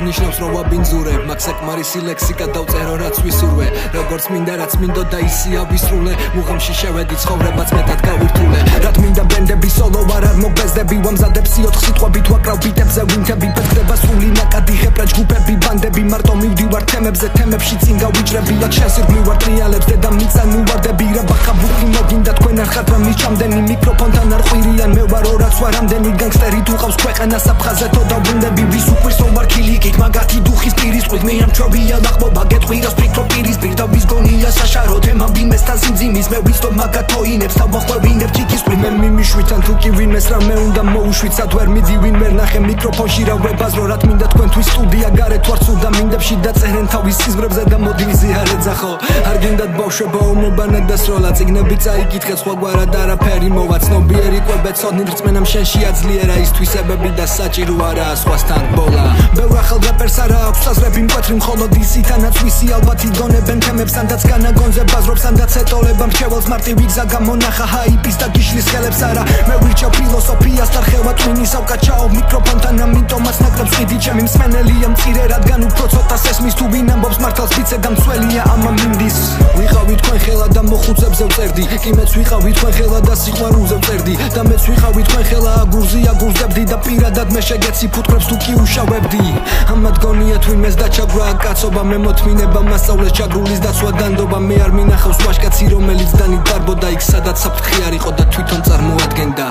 ნიშნავს რომ ვაბინძურებ მაგ საკმარისი ლექსიკა დავწერო რაც ვისურვე როგორც მინდა რაც მინდოდა ისია ვისრულე მუღამში შევედი ცხოვრებაც მეტად გავირთულე რაც მინდა ბენდები სოლო არ მოგბეზდები ვამზადებ სიოთხ სიტყვებით ვაკრავ ბიტებზე ვინთები ფეთქდება სული ნაკადი ხეპრა ჯგუფები ბანდები მარტო მივდივარ თემებზე თემებში წინ გავიჭრები აქ შენს ირგვლივარ ტრიალებს დედა მიწა ნუვარდები რა ბახაბუხი მოგინდა თქვენ არ ხართ რა მიჩამდენი მიკროფონთან არ ყვირიან მე ვარ რაც ვარამდენი განგსტერი თუ ყავს ქვეყანა საფხაზე თო დაბრუნდები ვის უყვირს რომ ვარ ქილიკით მაგათი დუხის პირისყვით მე ამ ჩოვია ლახბობა გეტყვირას ფიქრო პირისპირ და ვის გონია საშარო თემა ვინმესთან სიმძიმის მე ვიცნობ მაგათოინებს თავახვევინებ თიკისპრი მე მიმიშვით ან თუ კი ვინმეს რამე უნდა მოუშვით სად ვერ მიდი ვინ ვერ ნახე მიკროფონში რა ვებაზრო რა თმინდა თქვენთვის სტუდია გარეთ ვარ სულ დამინდებში დაწერენ თავის სიზმრებზე და მოდი ვიზიარეთ ზახო არ გინდათ ბავშვებო უმობანა დასროლა წიგნები წაიკითხეთ სხვაგვარად არაფერი მოვა ცნობიერი კვებე ცოდნი რწმენამ შენში აძლიერა ის თვისებები და საჭირო არაა სხვასთან ბოლა ბევრ ახალ რეპერს არა აქვს საზრები მკვეთრი მხოლოდ ისითანაც ვისი ალბათ იგონებენ თემებს სანდაც განაგონზე ბაზრობს სანდაც ეტოლებამ რჩეველს მარტივი გზა გამონახა ჰაიპის და გიშლის ხელებს არა მე ვირჩევ ფილოსოფიას დარხევა ტვინი სავკაჩაო მიკროფონთან ამიტომაც ნაკლებს ყიდი ჩემი მსმენელია მწირე რადგან უფრო ცოტას ესმის თუ ვინ ამბობს მართალს ვიცე გამცველია ამა მინდის ვიყავი თქვენ ხელა და მოხუცებზე ვწერდი კი მეც ვიყავი თქვენ ხელა და სიყვარულზე ვწერდი და მეც ვიყავი თქვენ ხელა აგურზე აგურზებდი და პირადად მე შეგეცი ფუტკრებს თუ კი უშავებდი ამათ გონია თვინმეს დაჩაგვრა კაცობა მე მოთმინება მასწავლეს ჩაგრულის დაცვა დანდობა მე არ მინახავს ვაჟკაცი რომელიც დანით დარბოდა იქ სადაც საფრთხე არ იყო და თვითონ წარმოადგენდა